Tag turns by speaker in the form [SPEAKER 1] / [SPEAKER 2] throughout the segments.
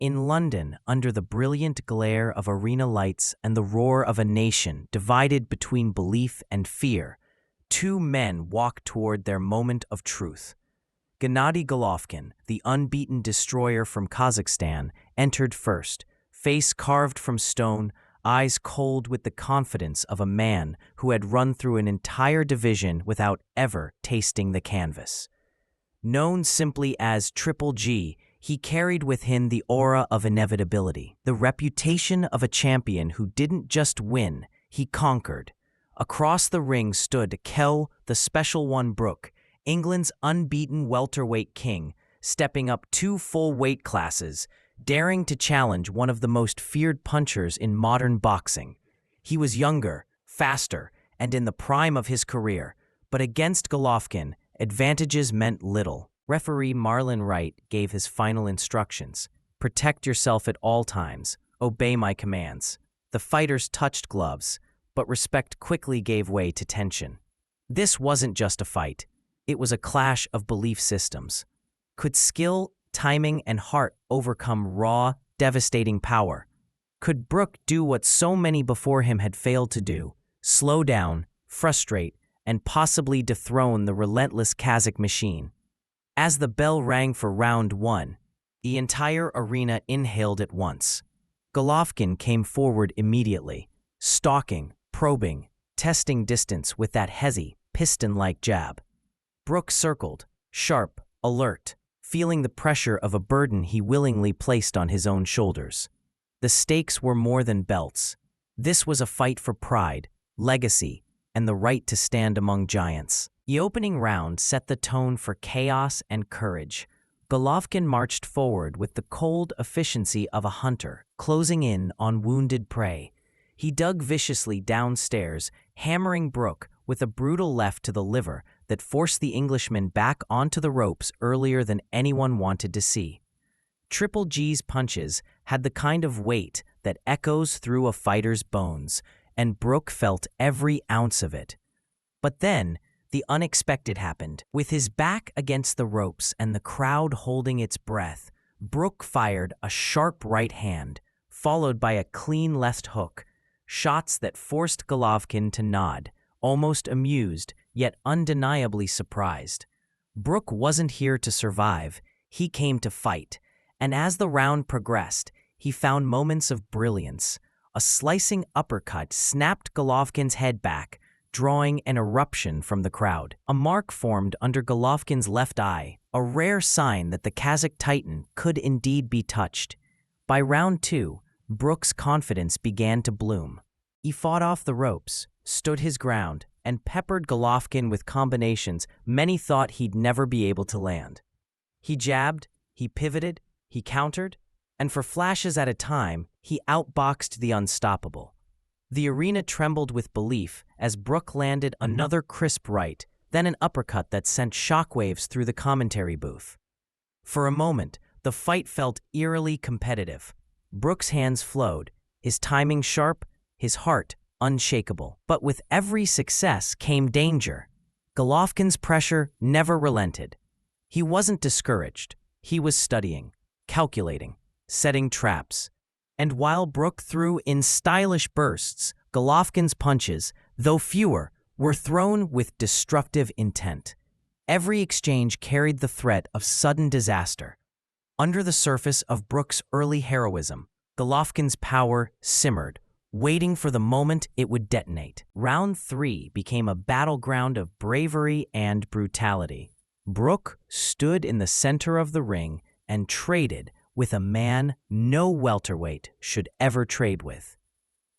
[SPEAKER 1] In London, under the brilliant glare of arena lights and the roar of a nation divided between belief and fear, two men walked toward their moment of truth. Gennady Golovkin, the unbeaten destroyer from Kazakhstan, entered first, face carved from stone, eyes cold with the confidence of a man who had run through an entire division without ever tasting the canvas. Known simply as Triple G, he carried with him the aura of inevitability, the reputation of a champion who didn't just win, he conquered. Across the ring stood Kell, the Special One Brook, England's unbeaten welterweight king, stepping up 2 full weight classes, daring to challenge one of the most feared punchers in modern boxing. He was younger, faster, and in the prime of his career, but against Golovkin, advantages meant little. Referee Marlon Wright gave his final instructions. Protect yourself at all times. Obey my commands. The fighters touched gloves, but respect quickly gave way to tension. This wasn't just a fight. It was a clash of belief systems. Could skill, timing, and heart overcome raw, devastating power? Could Brook do what so many before him had failed to do? Slow down, frustrate, and possibly dethrone the relentless Kazakh machine. As the bell rang for round 1, the entire arena inhaled at once. Golovkin came forward immediately, stalking, probing, testing distance with that heavy, piston-like jab. Brook circled, sharp, alert, feeling the pressure of a burden he willingly placed on his own shoulders. The stakes were more than belts. This was a fight for pride, legacy, and the right to stand among giants. The opening round set the tone for chaos and courage. Golovkin marched forward with the cold efficiency of a hunter, closing in on wounded prey. He dug viciously downstairs, hammering Brook with a brutal left to the liver that forced the Englishman back onto the ropes earlier than anyone wanted to see. Triple G's punches had the kind of weight that echoes through a fighter's bones, and Brook felt every ounce of it. But then, the unexpected happened. With his back against the ropes and the crowd holding its breath, Brook fired a sharp right hand, followed by a clean left hook, shots that forced Golovkin to nod, almost amused, yet undeniably surprised. Brook wasn't here to survive, he came to fight, and as the round progressed, he found moments of brilliance. A slicing uppercut snapped Golovkin's head back, drawing an eruption from the crowd. A mark formed under Golovkin's left eye, a rare sign that the Kazakh titan could indeed be touched. By round 2, Brook's confidence began to bloom. He fought off the ropes, stood his ground, and peppered Golovkin with combinations many thought he'd never be able to land. He jabbed, he pivoted, he countered, and for flashes at a time, he outboxed the unstoppable. The arena trembled with belief as Brook landed another crisp right, then an uppercut that sent shockwaves through the commentary booth. For a moment, the fight felt eerily competitive. Brook's hands flowed, his timing sharp, his heart unshakable. But with every success came danger. Golovkin's pressure never relented. He wasn't discouraged. He was studying, calculating, setting traps. And while Brook threw in stylish bursts, Golovkin's punches, though fewer, were thrown with destructive intent. Every exchange carried the threat of sudden disaster. Under the surface of Brook's early heroism, Golovkin's power simmered, waiting for the moment it would detonate. Round 3 became a battleground of bravery and brutality. Brook stood in the center of the ring and traded with a man no welterweight should ever trade with.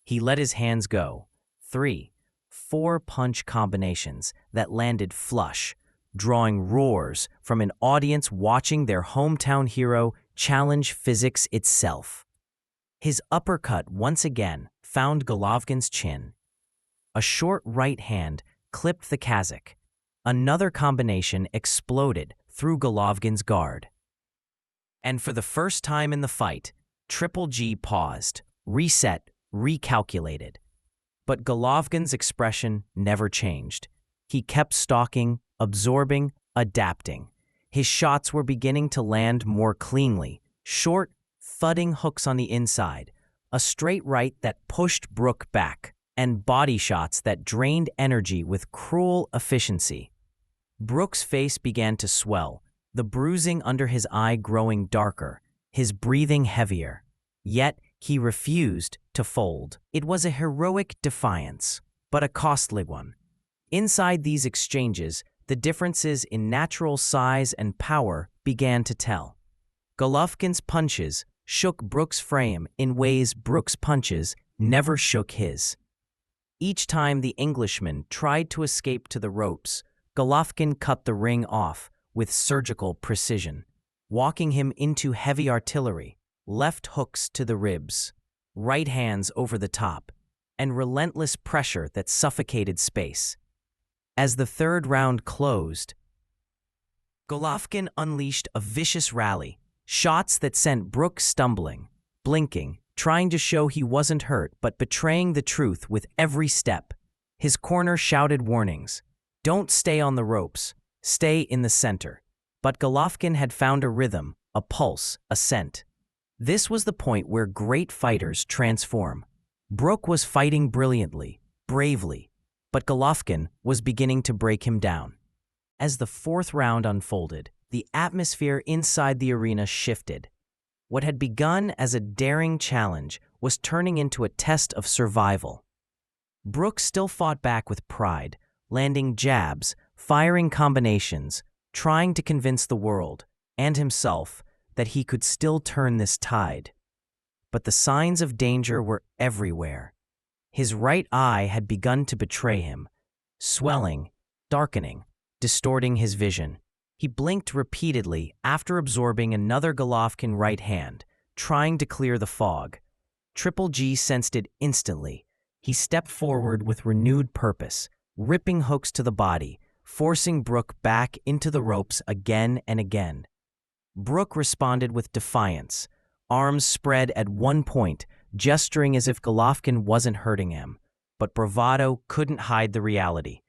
[SPEAKER 1] He let his hands go. 3, 4 punch combinations that landed flush, drawing roars from an audience watching their hometown hero challenge physics itself. His uppercut once again found Golovkin's chin. A short right hand clipped the Kazakh. Another combination exploded through Golovkin's guard. And for the first time in the fight, Triple G paused, reset, recalculated. But Golovkin's expression never changed. He kept stalking, absorbing, adapting. His shots were beginning to land more cleanly, short, thudding hooks on the inside, a straight right that pushed Brook back, and body shots that drained energy with cruel efficiency. Brook's face began to swell, the bruising under his eye growing darker, his breathing heavier. Yet he refused to fold. It was a heroic defiance, but a costly one. Inside these exchanges, the differences in natural size and power began to tell. Golovkin's punches shook Brook's frame in ways Brook's punches never shook his. Each time the Englishman tried to escape to the ropes, Golovkin cut the ring off with surgical precision, walking him into heavy artillery, left hooks to the ribs, right hands over the top, and relentless pressure that suffocated space. As the third round closed, Golovkin unleashed a vicious rally, shots that sent Brook stumbling, blinking, trying to show he wasn't hurt but betraying the truth with every step. His corner shouted warnings. Don't stay on the ropes, stay in the center. But Golovkin had found a rhythm, a pulse, a scent. This was the point where great fighters transform. Brook was fighting brilliantly, bravely, but Golovkin was beginning to break him down. As the fourth round unfolded, the atmosphere inside the arena shifted. What had begun as a daring challenge was turning into a test of survival. Brook still fought back with pride, landing jabs, firing combinations, trying to convince the world, and himself, that he could still turn this tide. But the signs of danger were everywhere. His right eye had begun to betray him, swelling, darkening, distorting his vision. He blinked repeatedly after absorbing another Golovkin right hand, trying to clear the fog. Triple G sensed it instantly. He stepped forward with renewed purpose, ripping hooks to the body, forcing Brook back into the ropes again and again. Brook responded with defiance, arms spread at one point, gesturing as if Golovkin wasn't hurting him. But bravado couldn't hide the reality.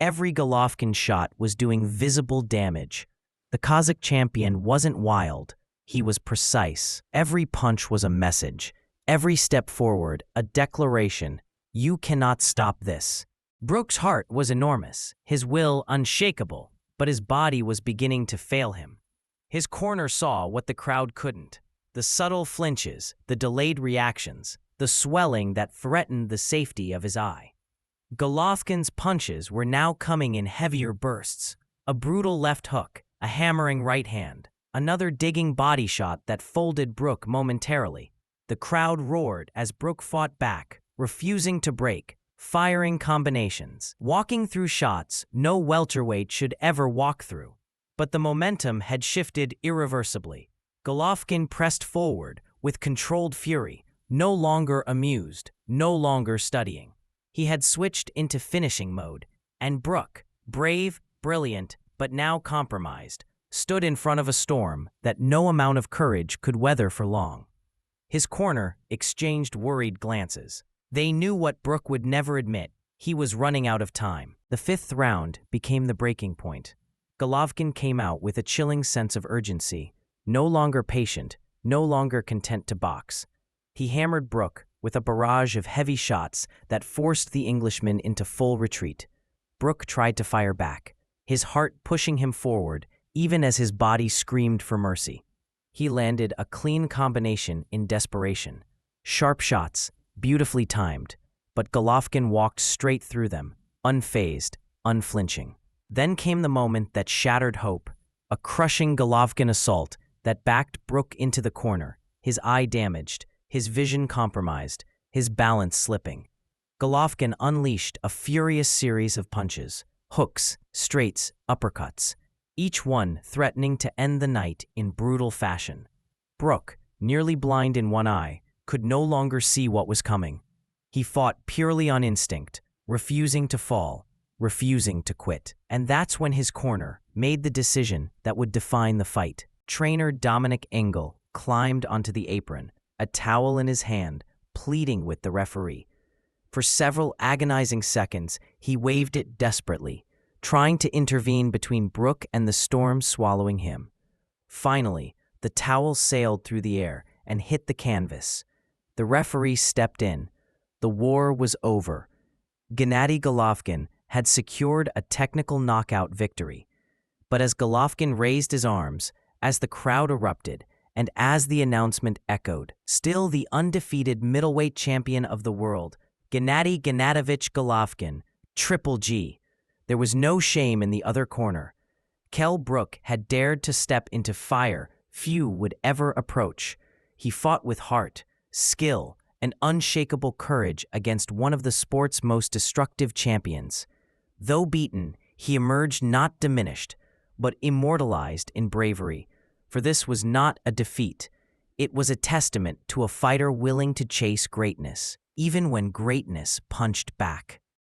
[SPEAKER 1] Every Golovkin shot was doing visible damage. The Kazakh champion wasn't wild, he was precise. Every punch was a message, every step forward a declaration. You cannot stop this. Brook's heart was enormous, his will unshakable, but his body was beginning to fail him. His corner saw what the crowd couldn't. The subtle flinches, the delayed reactions, the swelling that threatened the safety of his eye. Golovkin's punches were now coming in heavier bursts. A brutal left hook, a hammering right hand, another digging body shot that folded Brook momentarily. The crowd roared as Brook fought back, refusing to break, firing combinations, walking through shots no welterweight should ever walk through. But the momentum had shifted irreversibly. Golovkin pressed forward with controlled fury, no longer amused, no longer studying. He had switched into finishing mode, and Brook, brave, brilliant, but now compromised, stood in front of a storm that no amount of courage could weather for long. His corner exchanged worried glances. They knew what Brook would never admit. He was running out of time. The fifth round became the breaking point. Golovkin came out with a chilling sense of urgency, no longer patient, no longer content to box. He hammered Brook with a barrage of heavy shots that forced the Englishman into full retreat. Brook tried to fire back, his heart pushing him forward even as his body screamed for mercy. He landed a clean combination in desperation. Sharp shots, beautifully timed, but Golovkin walked straight through them, unfazed, unflinching. Then came the moment that shattered hope, a crushing Golovkin assault that backed Brook into the corner, his eye damaged, his vision compromised, his balance slipping. Golovkin unleashed a furious series of punches, hooks, straights, uppercuts, each one threatening to end the night in brutal fashion. Brook, nearly blind in one eye, could no longer see what was coming. He fought purely on instinct, refusing to fall, refusing to quit. And that's when his corner made the decision that would define the fight. Trainer Dominic Engel climbed onto the apron, a towel in his hand, pleading with the referee. For several agonizing seconds, he waved it desperately, trying to intervene between Brook and the storm swallowing him. Finally, the towel sailed through the air, and hit the canvas. The referee stepped in. The war was over. Gennady Golovkin had secured a technical knockout victory. But as Golovkin raised his arms, as the crowd erupted, and as the announcement echoed, still the undefeated middleweight champion of the world, Gennady Gennadovich Golovkin, Triple G. There was no shame in the other corner. Kell Brook had dared to step into fire few would ever approach. He fought with heart, skill, and unshakable courage against one of the sport's most destructive champions. Though beaten, he emerged not diminished, but immortalized in bravery. For this was not a defeat. It was a testament to a fighter willing to chase greatness, even when greatness punched back.